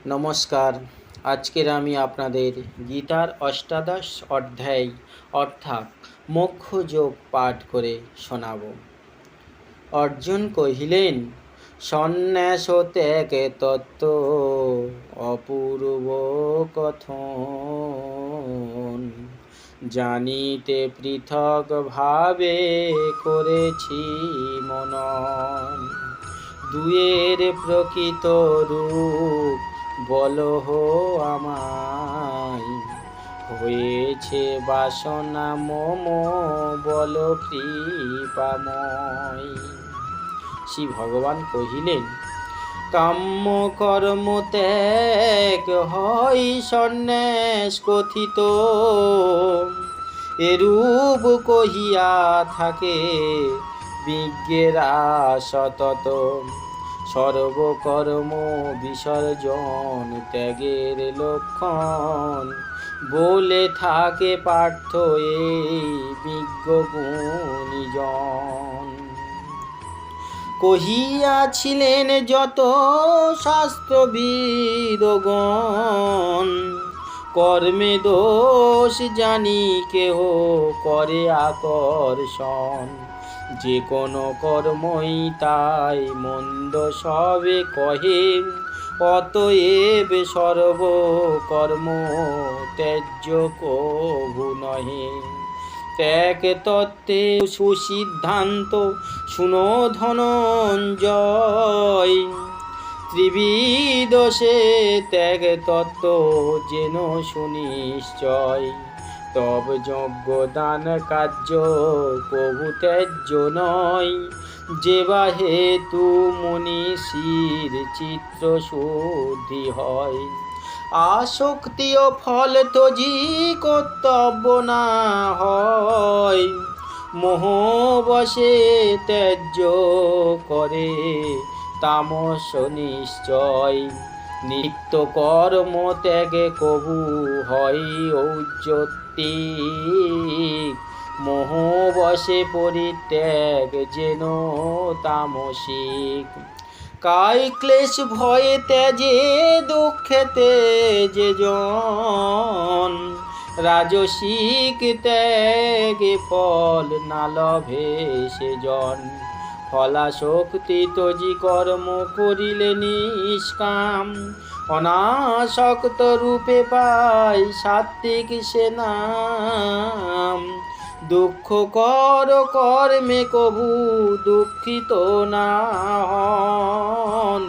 নমস্কার। আজকের আমি আপনাদের গীতার অষ্টাদশ অধ্যায় অর্থাৎ মোক্ষযোগ পাঠ করে শোনাব। অর্জুন কহিলেন, সন্ন্যাস ত্যাগ তত্ত্ব অপূর্ব কথন, জানিতে পৃথক ভাবে করেছি মনন। দুয়ের প্রকৃত রূপ বলহ আমায়, হয়েছে বাসনা মম বল কৃপাময়। শ্রী ভগবান কহিলেন, কাম্য কর্ম ত্যাগ হয় সন্ন্যাস কথিত, এরূপ কহিয়া থাকে বিজ্ঞেরা সতত। সর্বকর্ম বিসর্জন ত্যাগের লক্ষণ, বলে থাকে পার্থ এই বিজ্ঞ গুণীজন। কহিয়াছিলেন যত শাস্ত্রবিদগণ, কর্মে দোষ জানি কেহ করে আকর্ষণ। যে কোনো কর্মই তাই মন্দ সবে কহে, অতএব সর্বকর্ম ত্যায্য কভু নহে। ত্যাগ তত্ত্বে সুসিদ্ধান্ত শুনো ধনঞ্জয়, ত্রিবিদশে ত্যাগ তত্ত্ব যেন সুনিশ্চয়। তব যজ্ঞ দান কার্য কভু ত্যায্য নয়, যেবা হেতু মনীষীর চিত্ত শুদ্ধি হয়। আসক্তি ও ফল ত্যাজি কর্তব্য না হয়, মোহবশে ত্যায্য করে তামস নিশ্চয়। নিত্য কর্ম ত্যাগে কভু হয় ঔজ্জত্যিক, মোহবশে পরিত্যাগ যেন তামসিক। কায় ক্লেশ ভয়ে ত্যাজে দুঃখেতে যে জন, রাজসিক ত্যাগে ফল না লভে সেজন। ফলাশক্তি ত্যাজি কর্ম করিলে নিষ্কাম, অনাসক্ত রূপে পাই সাত্ত্বিক সে নাম। দুঃখ কর কর্মে কভু দুঃখিত না হন,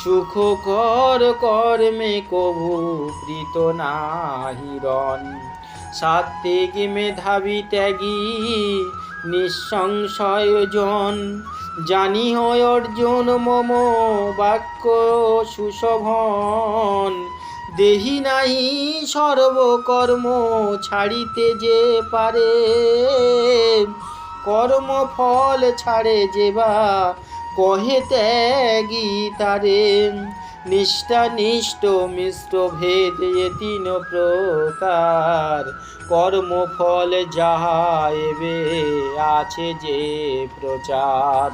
সুখ কর কর্মে কভু প্রীত না হিরণ। সাত্ত্বিক মেধাবী ত্যাগী নিঃসংশয় জন, জানিহ অর্জুন মম বাক্য সুশোভন। দেহি নাহি সর্বকর্ম ছাড়িতে যে পারে, কর্ম ফল ছাড়ে যেবা কহে ত্যাগী তারে। নিষ্ঠা নিষ্ঠ মিশ্র ভেদ এ তিন প্রকার, কর্মফল যাহা এবে আছে যে প্রচার।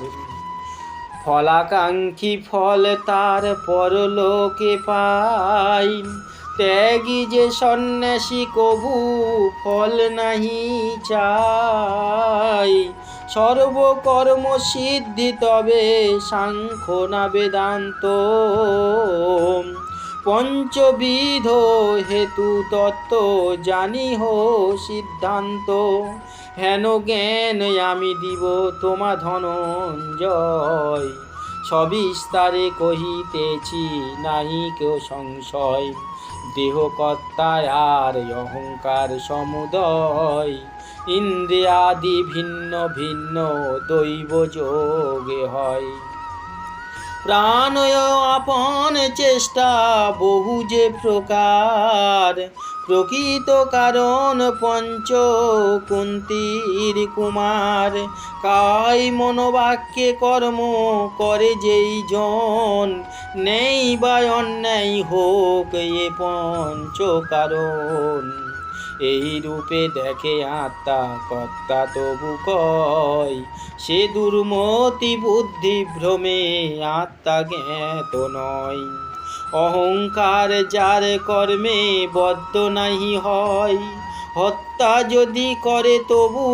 ফলাকাঙ্ক্ষী ফল তার পরলোকে পাই, ত্যাগী যে সন্ন্যাসী কভু ফল নাহি চাই। সর্বকর্ম সিদ্ধি তবে সাংখ্য না বেদান্ত, পঞ্চবিধ হেতু তত্ত্ব জানিহ সিদ্ধান্ত। হেন জ্ঞান আমি দিব তোমা ধনঞ্জয়, সবিস্তারে কহিতেছি নাহি কেউ সংশয়। দেহকর্তায় আর অহংকার সমুদয়, ইন্দ্রিয়াদি ভিন্ন ভিন্ন দৈব যোগে হয়। প্রাণয় আপন চেষ্টা বহু যে প্রকার, প্রকৃত কারণ পঞ্চ কুন্তীর কুমার। কায় মনোবাক্যে কর্ম করে যেই জন, নেই বা অন্যায় হোক এ পঞ্চ কারণ। এই রূপে দেখে আত্মা কর্তা তবু কয়, সে দুর্মতি বুদ্ধি ভ্রমে আত্মা জ্ঞাত নয়। অহংকার যার কর্মে বদ্ধ নাহি হয়, হত্যা যদি করে তবু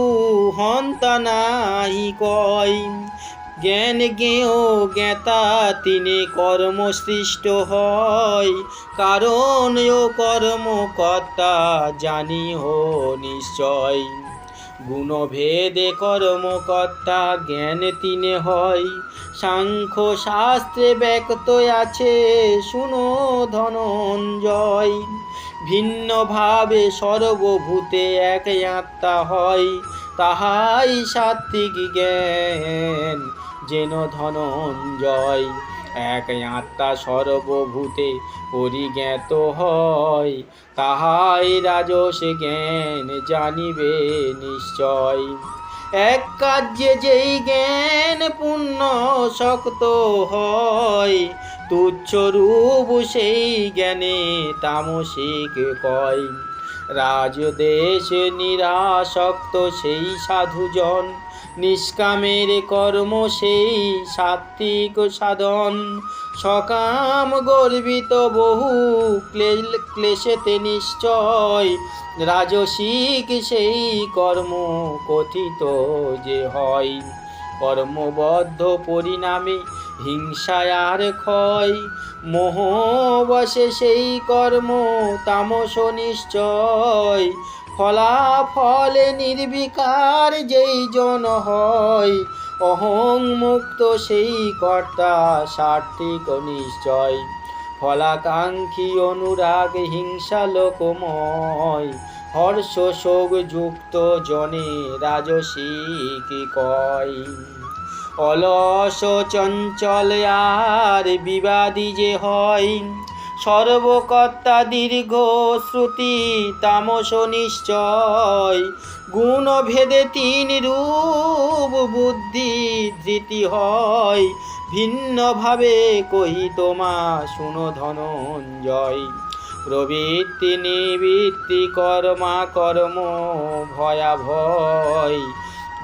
হন্তা নাহি কয়। জ্ঞান জ্ঞেয় জ্ঞাতা তিনি কর্ম সৃষ্ট হয়, কারণ ও কর্মকর্তা জানিহ নিশ্চয়। গুণভেদে কর্মকর্তা জ্ঞান তিনে হয়, সাংখ্য শাস্ত্রে ব্যক্ত আছে শুনো ধনঞ্জয়। ভিন্ন ভাবে সর্বভূতে এক আত্মা হয়, তাহাই সাত্ত্বিক জ্ঞান যেন ধনঞ্জয়। এক আত্মা সর্বভূতে পরিজ্ঞাত হয়, তাহাই রাজস জ্ঞান জানিবে নিশ্চয়। এক কার্যে যেই জ্ঞান পুণ্য শক্ত হয়, তুচ্ছ রূপ সেই জ্ঞানে তামসিক কয়। রাজদেশ নিরাসক্ত সেই সাধুজন, নিষ্কামের কর্ম সেই সাত্ত্বিক সাধন। সকাম গর্বিত বহু ক্লেশেতে নিশ্চয়, রাজসিক সেই কর্ম কথিত যে হয়। কর্মবদ্ধ পরিণামে হিংসায় আর ক্ষয়, মোহবশে সেই কর্ম তামস নিশ্চয়। ফলাফলে নির্বিকার যেই জন হয়, অহং মুক্ত সেই কর্তা সাত্ত্বিক নিশ্চয়। ফলাকাঙ্ক্ষী অনুরাগ হিংসা লোকময়, হর্ষ শোক যুক্ত জনে রাজসিক কয়। অলস চঞ্চল আর বিবাদী যে হয়, সর্বকর্তা দীর্ঘ শ্রুতি তামস নিশ্চয়। গুণ ভেদে তিন রূপ বুদ্ধি ধৃতি হয়, ভিন্ন ভাবে কহি তোমা শুনো ধনঞ্জয়। প্রবৃত্তি নিবৃত্তি কর্মা কর্ম ভয়াভয়,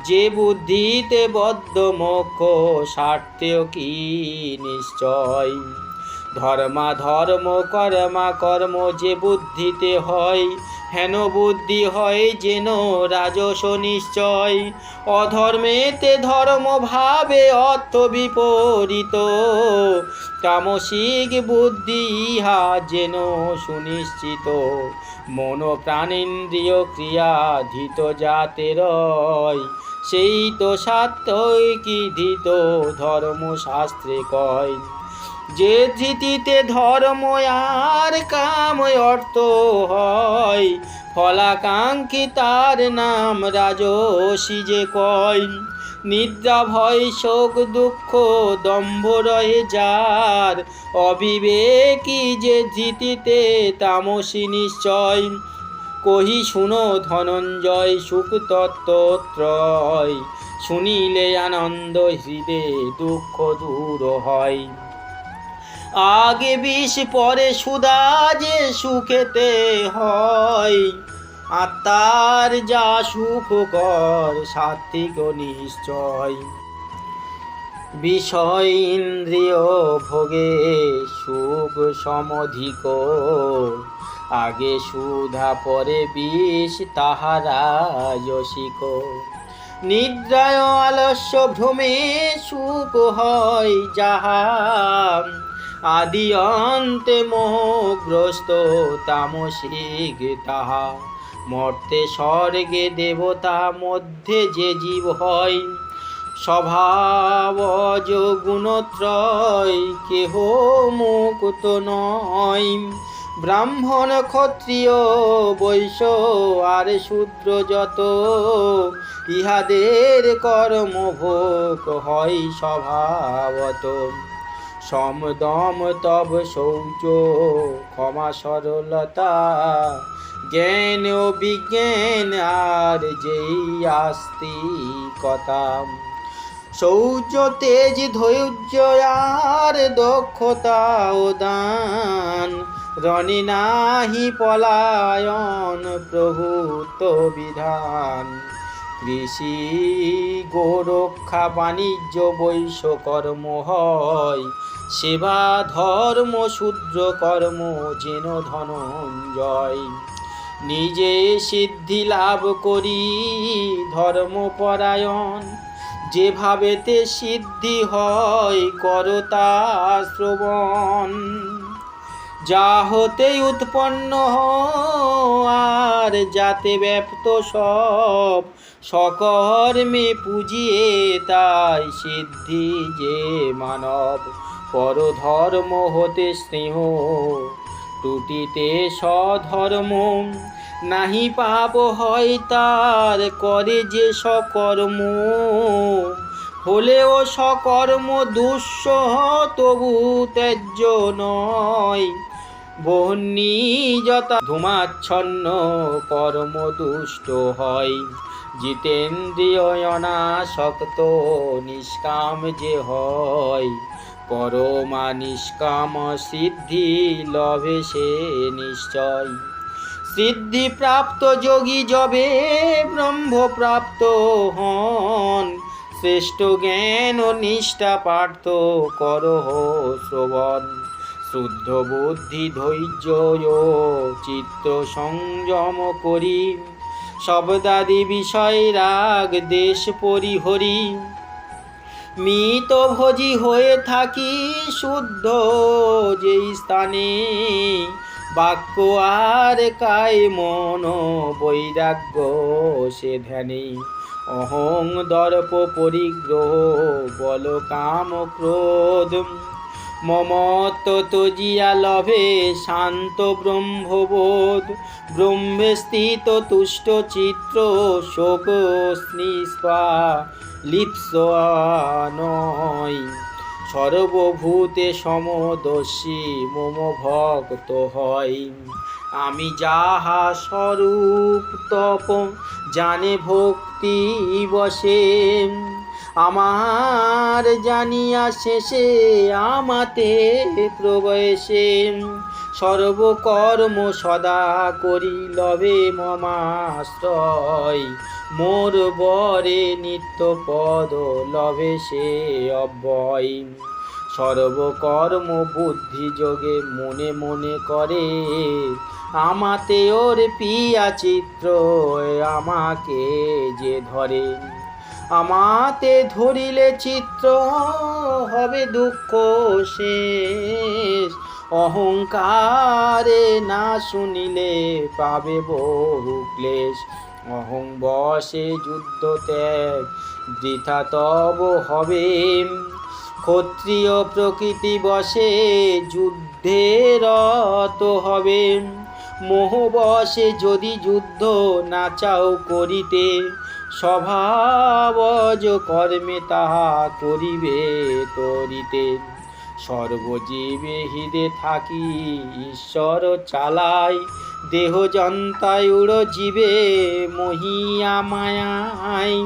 যে বুদ্ধিতে বদ্ধ মোক্ষ সার্থ্য কি নিশ্চয়। ধর্মা ধর্ম কর্মা কর্ম যে বুদ্ধিতে হয়, হেন বুদ্ধি হয় যেন রাজস নিশ্চয়। অধর্মেতে ধর্ম ভাবে অর্থ বিপরীত, তামসিক বুদ্ধি ইহা যেন সুনিশ্চিত। মন প্রাণেন্দ্রিয় ক্রিয়াধীত যাতে রয়, সেই তো সাত্ত্বিকী ধৃত ধর্মশাস্ত্রে কয়। যে ধৃতিতে ধর্ম আর কাম অর্থ হয়, ফলাকাঙ্ক্ষী তার নাম রাজসী যে কয়। নিদ্রা ভয় শোক দুঃখ দম্ভ রহে যার, অবিবেকী যে ধৃতিতে তামসী নিশ্চয়। কহি শুনো ধনঞ্জয় সুখ তত্ত্বত্রয়, শুনিলে আনন্দ হৃদে দুঃখ দূর হয়। আগে বিষ পরে সুধা যে সুখেতে হয়, আত্মার যা সুখকর সাত্ত্বিক নিশ্চয়। বিষয় ইন্দ্রিয় ভোগে সুখ সমধিক, আগে সুধা পরে বিষ তাহারা যশিক। নিদ্রায় আলস্য ভ্রমে সুখ হয় যাহা, আদি অন্তে মোহগ্রস্ত তামসিক তাহা। মর্তে স্বর্গে দেবতা মধ্যে যে জীব হয়, স্বভাব গুণত্রয় কেহ মুক্ত নয়। ব্রাহ্মণ ক্ষত্রিয় বৈশ্য আর শূদ্র যত, ইহাদের কর্মভোগ হয় স্বভাবত। সমদম তব শৌচ ক্ষমা সরলতা, জ্ঞান ও বিজ্ঞান আর যেই আস্তিকতা। শৌচ তেজ ধৈর্য আর দক্ষতা ও দান, রণে নাহি পলায়ন প্রভুত্ব বিধান। কৃষি গোরক্ষা বাণিজ্য বৈশ্য কর্ম হয়, সেবা ধর্ম শূদ্র কর্ম যেন ধনঞ্জয়। নিজে সিদ্ধি লাভ করি ধর্মপরায়ণ, যেভাবেতে সিদ্ধি হয় করো তা শ্রবণ। যা হতেই উৎপন্ন আর যাতে ব্যাপ্ত সব, সকর্মে পুজিয়ে তাই সিদ্ধি যে মানব। পরধর্ম হতে স্নেহ টুটিতে স্বধর্ম, নাহি পাপ হয় তার করে যে সকর্ম। হলেও সকর্ম দুঃসহ তবু ত্যায্য নয়, বহ্নি যথা ধূমাচ্ছন্ন কর্ম দুষ্ট হয়। জিতেন্দ্রিয় অনাসক্ত নিষ্কাম যে হয়, পরমা নিষ্কাম সিদ্ধি লভে সে নিশ্চয়। সিদ্ধি প্রাপ্ত যোগী যবে ব্রহ্ম প্রাপ্ত হন, শ্রেষ্ঠ জ্ঞান ও নিষ্ঠা পার্থ করহ শ্রবণ। শুদ্ধ বুদ্ধি ধৈর্য ও চিত্ত সংযম করি, শব্দাদি বিষয় রাগ দেশ পরিহরি। মিত ভোজি হয়ে থাকি শুদ্ধ যেই স্থানে, বাক্য আর কায় মন বৈরাগ্য সে ধ্যানে। অহং দর্প পরিগ্রহ বল কাম ক্রোধ, মমত্ব তজিয়া লভে শান্ত ব্রহ্মবোধ। ব্রহ্মে স্থিত তুষ্ট চিত্র শোক স্নিষ্পা লিপ্স নয়, সর্বভূতে সমদর্শী মম ভক্ত হয়। আমি যাহা স্বরূপ তপ জানে ভক্তি বসে, আমার জানিয়া শেষে আমাতে প্রবেশে। সর্বকর্ম সদা করি লভে মমাশ্রয়, মোর বরে নিত্য পদ লভে সে অব্যয়। সর্বকর্ম বুদ্ধি যোগে মনে মনে করে, আমাতে ওর পিয়া চিত্র আমাকে যে ধরে। আমাতে ধরিলে চিত্র হবে দুঃখ শেষ, অহংকারে না শুনিলে পাবে বহু ক্লেশ। অহং বশে যুদ্ধ ত্যাগ বৃথা তব হবে, ক্ষত্রিয় প্রকৃতি বশে যুদ্ধে রত হবে। মোহ বশে যদি যুদ্ধ না চাও করিতে, স্বভাবজ কর্মে তাহা করিবে তরিতে। সর্বজীবে হৃদে থাকি ঈশ্বর চালায়, দেহ যন্তায়ুর জীবে মহিয়া মায়ায়।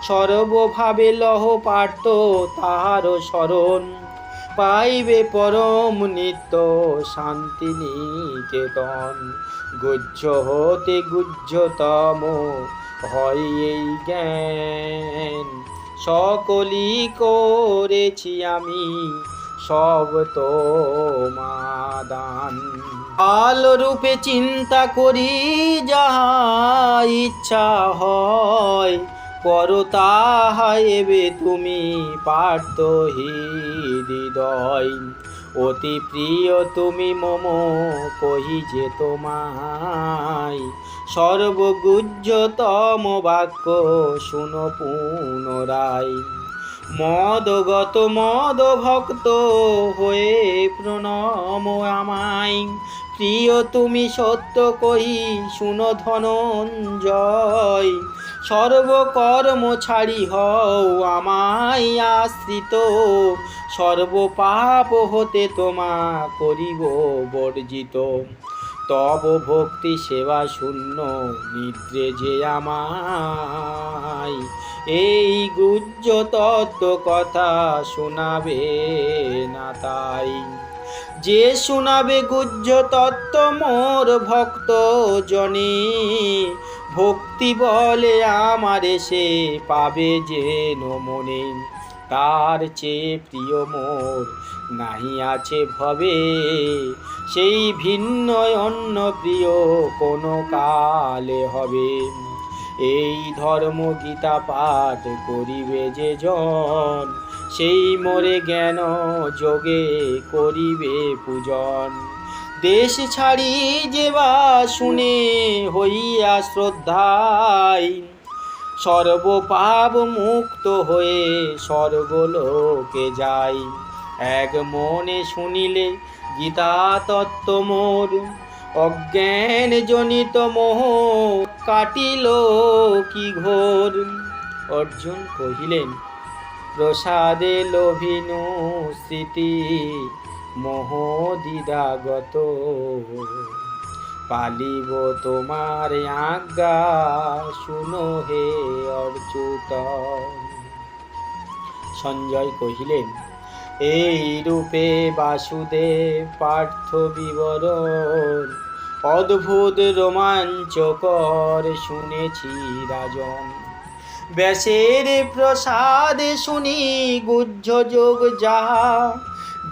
সর্বভাবে লহ পার্থ তাহার শরণ, পাইবে পরম নিত্য শান্তি নিকেতন। গুহ্য হতে গুহ্যতম হয় এই জ্ঞান, সকলি করেছি আমি সব তোমাদান। কাল রূপে চিন্তা করি যাহা ইচ্ছা হয়, করো তাহা এবে তুমি পার্থ হৃদয়। অতি প্রিয় তুমি মম কহি যে তোমায়, সর্বগুহ্যতম বাক্য শুনো পুনরায়। মদগত মদ ভক্ত হয়ে প্রণম আমায়, প্রিয় তুমি সত্য কহি শুনো ধনঞ্জয়। সর্বকর্ম ছাড়ি হও আমায় আশ্রিত, সর্বপাপ হতে তোমা করিব বর্জিত। তব ভক্তি সেবা শূন্য নিদ্রে যে আমায়, এই গুহ্য তত্ত্ব কথা শোনাবে না তাই। যে শোনাবে গুহ্য তত্ত্ব মোর ভক্ত জনে, ভক্তি বলে আমারে সে পাবে যেন মনে। তার চেয়ে প্রিয় মোর নাহি আছে ভবে, সেই ভিন্ন অন্য প্রিয় কোনো কালে হবে। এই ধর্ম গীতা পাঠ করিবে যে জন, সেই মোরে জ্ঞান যোগে করিবে পূজন। দেশ ছাড়ি যে বা শুনে হইয়া শ্রদ্ধায়, সর্বপাপ মুক্ত হয়ে স্বর্গলোকে যাই। এক মনে শুনিলে গীতা তত্ত্ব মোর, অজ্ঞান জনিত মোহ কাটিল কি ঘোর। অর্জুন কহিলেন, প্রসাদে লোভিনু স্মৃতি মোহ দ্বিধাগত, পালিব তোমার আজ্ঞা শুনো হে অচ্যুত। সঞ্জয় কহিলেন, এই রূপে বাসুদেব পার্থ বিবরণ, অদ্ভুত রোমাঞ্চকর শুনেছি রাজন। ব্যাসের প্রসাদে শুনি গুহ্য যোগ যাহা,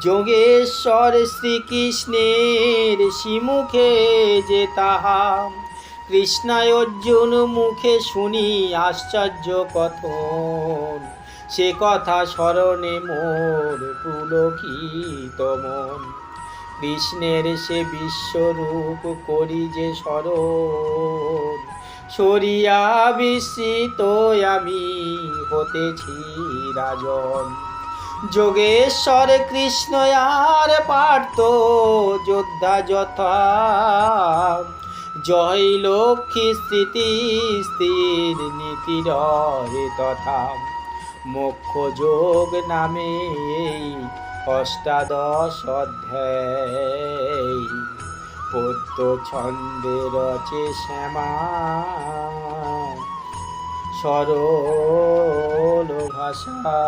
যোগেশ্বর শ্রীকৃষ্ণের শ্রীমুখে যে তাহা। কৃষ্ণায় অর্জুন মুখে শুনি আশ্চর্য কথন, সে কথা স্মরণে মোর পুলকিত মন। কৃষ্ণের সে বিশ্বরূপ করি যে স্মরণ, সরিয়া বিস্মিত আমি হতেছি রাজন। যোগেশ্বর কৃষ্ণ আর পার্থ যোদ্ধা যথা, জয় লক্ষ্মী স্থিতি স্থির নীতি রহে তথা। মোক্ষ যোগ নামে এই অষ্টাদশ অধ্যায়, পদ্য ছন্দে রচে শ্যামা সরল ভাষা।